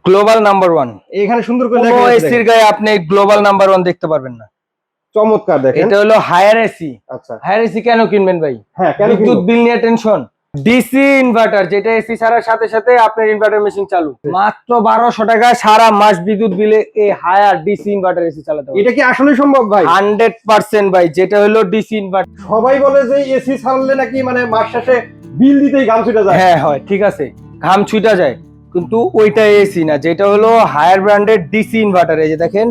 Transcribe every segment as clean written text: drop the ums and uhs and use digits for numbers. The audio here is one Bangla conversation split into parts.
Global number 1। এখানে সুন্দর করে লেখা আছে, এসির গায়ে আপনি গ্লোবাল নাম্বার 1 দেখতে পারবেন না। চমৎকার দেখেন, এটা হলো হায়ার এসি। আচ্ছা, হায়ার এসি কেন কিনবেন ভাই? হ্যাঁ, কেন বিদ্যুৎ বিল নিয়ে টেনশন। ডিসি ইনভার্টার, যেটা এসি ছাড়ার সাথে সাথে আপনার ইনভার্টার মেশিন চালু, মাত্র 1200 টাকা সারা মাস বিদ্যুৎ বিলে এই হায়ার ডিসি ইনভার্টার এসি চালাতে হবে। এটা কি আসলে সম্ভব ভাই? 100% ভাই, যেটা হলো ডিসি ইনভার্টার। সবাই বলে যে এসি ছাড়লে নাকি মানে মাস শেষে বিল দিতেই ঘাম ছুটে যায়। হ্যাঁ হয়, ঠিক আছে, ঘাম ছুটা যায়, কিন্তু ওইটা এসি না, যেটা হলো হায়ার ব্র্যান্ডেড ডিসি ইনভার্টার। এই যে দেখেন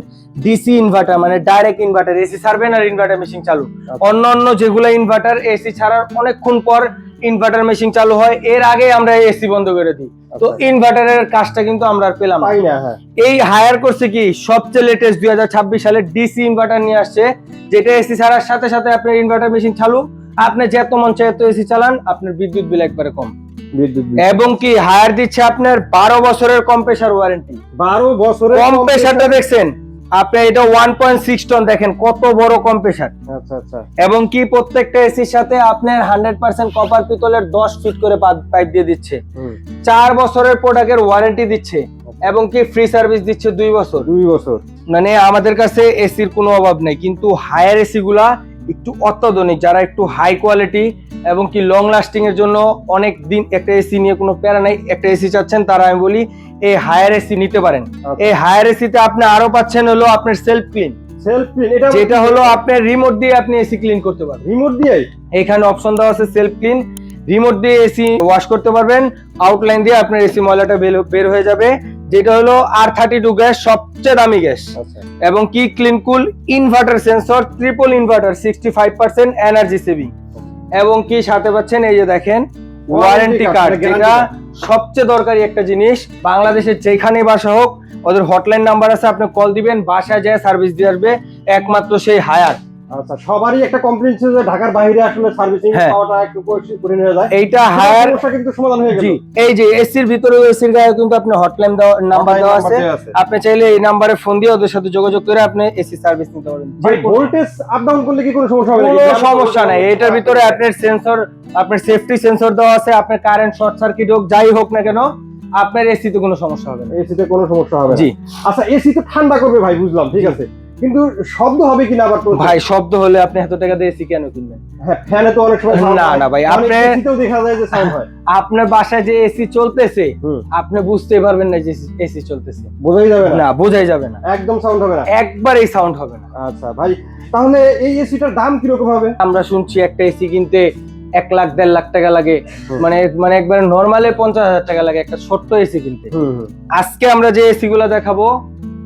ডিসি ইনভার্টার মানে ডাইরেক্ট ইনভার্টার, এসি ছাড়বেন আর ইনভার্টার মেশিন চালু। অন্যান্য যেগুলো ইনভার্টার এসি ছাড়ার অনেকক্ষণ পর ইনভার্টার মেশিন চালু হয়, এর আগে আমরা এসি বন্ধ করে দিই। তো ইনভার্টারের কাজটা কিন্তু আমরা আর পেলাম না। এই হায়ার করছে কি সবচেয়ে লেটেস্ট 2026 সালে ডিসি ইনভার্টার নিয়ে আসছে, যেটা এসি ছাড়ার সাথে সাথে আপনার ইনভার্টার মেশিন চালু, আপনি যত মন চায় তত এসি চালান, আপনার বিদ্যুৎ বিল একবারে কম। এবং কি হায়ার দিচ্ছে আপনার 12 বছরের কম্প্রেসার ওয়ারেন্টি। 12 বছরের কম্প্রেসারটা দেখছেন আপনি, এটা 1.6 টন, দেখেন কত বড় কম্প্রেসার। আচ্ছা আচ্ছা। এবং কি প্রত্যেকটা এসির সাথে আপনার 100% কপার পিতলের 10 ফিট করে পাইপ দিয়ে দিচ্ছে। 4 বছরের প্রোডাক্টের ওয়ারেন্টি দিচ্ছে, এবং কি ফ্রি সার্ভিস দিচ্ছে 2 বছর। 2 বছর মানে আমাদের কাছে এসির কোনো অভাব নেই, কিন্তু হায়ার এসি গুলা একটু অত্যাধুনিক, যারা একটু হাই কোয়ালিটি এবং কি লং লাস্টিং এর জন্য অনেক দিন একটা এসি নিয়ে কোনো প্যারা নাই, একটা এসি চাচ্ছেন, তারা আমি বলি এই হায়ার এসি নিতে পারেন। এই হায়ার এসিতে আপনি আরো পাচ্ছেন হলো আপনার সেলফ ক্লিন, যেটা হলো আপনার রিমোট দিয়ে আপনি এসি ক্লিন করতে পারবেন। রিমোট দিয়ে এখানে অপশন দেওয়া আছে সেলফ ক্লিন, রিমোট দিয়ে এসি ওয়াশ করতে পারবেন, আউটলাইন দিয়ে আপনার এসি ময়লাটা বের হয়ে যাবে, যেটা হলো R32 গ্যাস, সবচেয়ে দামি গ্যাস। এবং কি ক্লিন কুল inverter sensor, triple inverter, 65% energy saving. এবং কি সাথে পাচ্ছেন এই যে দেখেন ওয়ারেন্টি কার্ড, যেটা সবচেয়ে দরকারি একটা জিনিস। বাংলাদেশের যেখানেই বাসা হোক, ওদের হটলাইন নাম্বার আছে, আপনি কল দিবেন, বাসায় যায় সার্ভিস দিয়ে আসবে, একমাত্র সেই হায়ার। আচ্ছা, সবারই একটা কমপ্লেইন ছিল যে ঢাকার বাইরে আসলে সার্ভিসিং পাওয়াটা একটু কঠিন হয়ে যায়। এইটা হায়ার সমস্যা কিন্তু সমাধান হয়ে গেল। এই যে এসির ভিতরে এসির গায়ে কিন্তু আপনি হটলাইন নাম্বার দেওয়া আছে, আপনি চাইলে এই নাম্বারে ফোন দিয়ে ওদের সাথে যোগাযোগ করে আপনি এসি সার্ভিস নিতে পারবেন। ভাই ভোল্টেজ আপ ডাউন করলে কি কোনো সমস্যা হবে নাকি? কোনো সমস্যা নাই, এটার ভিতরে আপনার সেন্সর, আপনার সেফটি সেন্সর দেওয়া আছে, আপনার কারেন্ট শর্ট সার্কিট হোক যাই হোক না কেন, আপনার এসিতে কোনো সমস্যা হবে না। এসিতে কোনো সমস্যা হবে না। জি। আচ্ছা, এসি তো ঠান্ডা করবে ভাই, বুঝলাম, ঠিক আছে, কিন্তু শব্দ হবে কিনা আবার? ভাই শব্দ হলে আপনি এত টাকা দিয়ে এসি কেন কিনবেন? হ্যাঁ, ফ্যানে তো অনেক সময় না না ভাই, আপনি এসিতেও দেখা যায় যে সাউন্ড হয়। আপনার বাসায় যে এসি চলতেছে আপনি বুঝতে পারবেন না যে এসি চলতেছে, বোঝাই যাবে না। না বোঝাই যাবে না, একদম সাউন্ড হবে না, একবারেই সাউন্ড হবে না। আচ্ছা ভাই, তাহলে এই এসিটার দাম কি রকম হবে? আমরা শুনছি একটা এসি কিনতে 1 লাখ 1.5 লাখ টাকা লাগে, মানে একবারে নরমালে 50,000 টাকা লাগে একটা ছোট্ট এসি কিনতে। আজকে আমরা যে এসি গুলা দেখাবো,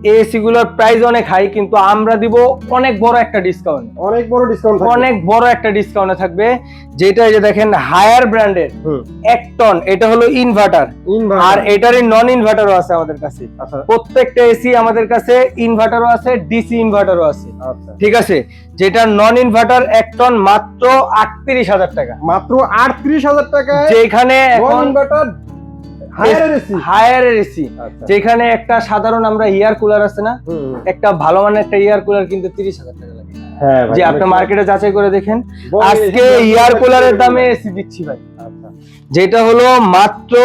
এই এসি গুলোর প্রাইস অনেক হাই, কিন্তু আমরা দিব অনেক বড় একটা ডিসকাউন্ট। অনেক বড় ডিসকাউন্ট, অনেক বড় একটা ডিসকাউন্টে থাকবে, যেটা এই যে দেখেন হায়ার ব্র্যান্ডের 1 টন, এটা হলো ইনভার্টার, আর এটারই নন ইনভার্টারও আছে আমাদের কাছে। প্রত্যেকটা এসি আমাদের কাছে ইনভার্টারও আছে, ডিসি ইনভার্টারও আছে। ঠিক আছে, যেটা নন ইনভার্টার 1 টন মাত্র 38,000 টাকা। মাত্র 38,000 টাকা, যেখানে এখন ইনভার্টার হায়ার এসি, যেখানে একটা সাধারণ আমরা এয়ার কুলার আছে না, একটা ভালো মানের একটা এয়ার কুলার কিন্তু 30,000 টাকা লাগে। যে আপনি মার্কেটে যাচাই করে দেখেন, আজকে এয়ার কুলারের দামে এসি দিচ্ছি ভাই, যেটা হলো মাত্র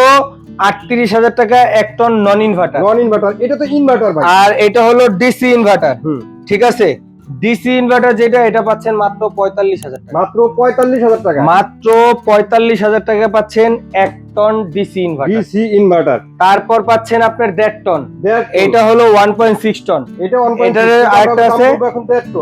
38,000 টাকা 1 টন নন ইনভার্টার। এটা তো ইনভার্টার ভাই, আর এটা হলো ডিসি ইনভার্টার। ঠিক আছে, ডিসি ইনভার্টার যেটা, এটা পাচ্ছেন মাত্র 45,000 টাকা। মাত্র 45,000 টাকা, মাত্র 45,000 টাকা পাচ্ছেন 1 টন ডিসি ইনভার্টার। তারপর পাচ্ছেন আপনার 1.5 টন, এটা হলো 1.6 টন। এটার আরেকটা আছে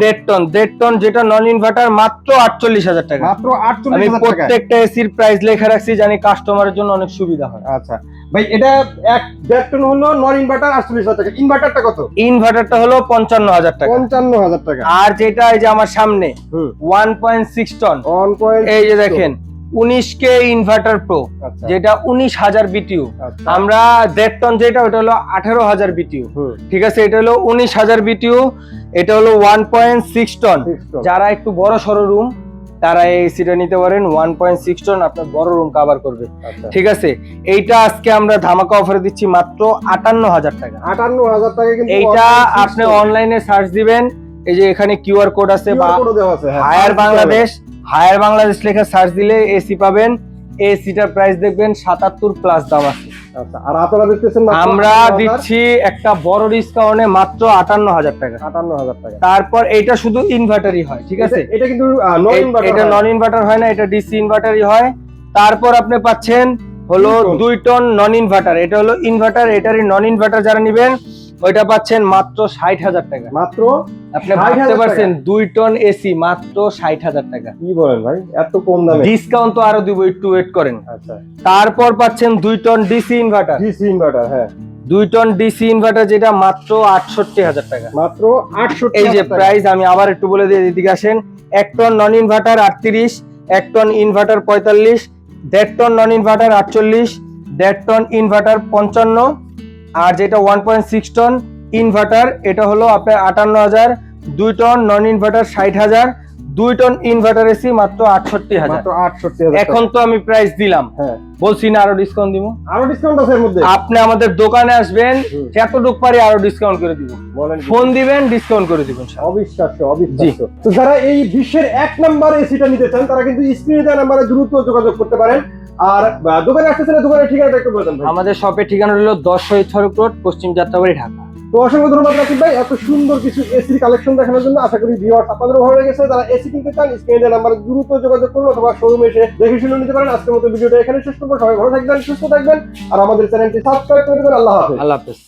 1.5 টন, যেটা নন ইনভার্টার, মাত্র 48,000 টাকা। মাত্র 48,000 টাকা। আমি প্রত্যেকটা এসির প্রাইস লেখা রাখছি, জানি কাস্টমারের জন্য অনেক সুবিধা হয়। আচ্ছা ভাই, এটা 1.5 টন হলো নন ইনভার্টার 48,000 টাকা। ইনভার্টারটা কত? ইনভার্টারটা হলো 55,000 টাকা। 55,000 টাকা। আর যেটা এই যে আমার সামনে 1.6 টন, এই যে দেখেন 19K ইনভার্টার প্রো, যেটা 19,000 বিটিউ। আমরা 1.5 টন যেটা, ওটা হলো 18,000 বিটিউ। ঠিক আছে, এটা হলো 19,000 বিটিউ, এটা হলো 1.6 টন। যারা একটু বড় সরো রুম, তারা এই এসিটা নিতে পারেন। 1.6 টন আপনার বড় রুম কভার করবে। ঠিক আছে, এইটা আজকে আমরা ধামাকা অফারে দিচ্ছি মাত্র 58,000 টাকা। 58,000 টাকা। কিন্তু এইটা আপনি অনলাইনে সার্চ দিবেন, এই যে এখানে কিউআর কোড আছে, বা হায়ার বাংলাদেশ লেখা সার্চ দিলে এসি পাবেন। এসিটার প্রাইস দেখবেন 77 প্লাস দাম আছে। আচ্ছা, আর আপনারা দিতেছেন মাত্র আমরা 58,000 দিচ্ছি একটা বড় ডিসকাউন্টে মাত্র 58,000 টাকা। 58,000 টাকা। তারপর এটা শুধু ইনভার্টারই হয়, ঠিক আছে? এটা কিন্তু নন ইনভার্টার, এটা নন ইনভার্টার হয় না, এটা ডিসি ইনভার্টারই হয়। তারপর আপনি পাচ্ছেন হলো 2 টন নন ইনভার্টার। এটা হলো ইনভার্টার, এটারই নন ইনভার্টার যারা নেবেন ওইটা পাচ্ছেন মাত্র 60,000 টাকা। মাত্র আপনি 60,000 ভাবতে টাকা? পারছেন 2 টন এসি মাত্র 60,000 টাকা। কি বলেন ভাই, এত কম দামে? ডিসকাউন্ট তো আরো দিব, একটু ওয়েট করেন। আচ্ছা, তারপর পাচ্ছেন 2 ton DC inverter. DC inverter, হ্যাঁ 2 টন ডিসি ইনভার্টার যেটা মাত্র 68,000 টাকা। মাত্র 68,000 এই যে টাকা। প্রাইস আমি আবার একটু বলে দিই, এদিকে আসেন। 1 ton non inverter 38, 1 ton inverter 45, 1.5 ton non inverter 48, 1.5 ton inverter 55, আর যেটা 1.6 টন ইনভার্টার এটা হলো আপনার 58,000, 2 ton non inverter 60,000, 2 ton inverter AC মাত্র 68,000। মাত্র 68,000 এখন তো আমি প্রাইস দিলাম, হ্যাঁ বলছি না আরো ডিসকাউন্ট দিব। আরো ডিসকাউন্ট আছে এর মধ্যে? আপনি আমাদের দোকানে আসবেন, যতটুক পারি আরো ডিসকাউন্ট করে দিব। বলেন, ফোন দিবেন, ডিসকাউন্ট করে দিবেন। অবিশ্বাস্য, অবিশ্বাস্য। তো যারা এই বিশ্বের 1 নাম্বার এসিটা নিতে চান তারা কিন্তু স্ক্রিনে দেওয়া নাম্বারে দ্রুত যোগাযোগ করতে পারেন। আর দোকানে আসতেছেন, দোকানের ঠিকানাটা একটু বলে দেন ভাই। আমাদের শপের ঠিকানা হলো 10 শহীদ সড়ক রোড, পশ্চিম যাত্রাবাড়ি, ঢাকা। তো অসংখ্য ধন্যবাদ রাকিব ভাই এত সুন্দর কিছু এসির কালেকশন দেখানোর জন্য। আশা করি ভিউয়ার্স আপনাদের ভালো লেগেছে। যারা এসি কিনতে চান স্ক্রিনে দেওয়া নাম্বারে দ্রুত যোগাযোগ করুন অথবা শোরুমে এসে দেখে শুনে নিতে পারেন। আজকের মতো ভিডিওটা এখানে শেষ করবো। সবাই ভালো থাকবেন, সুস্থ থাকবেন, আর আমাদের চ্যানেলটি সাবস্ক্রাইব করে দেবেন। আল্লাহ হাফেজ। আল্লাহ হাফেজ।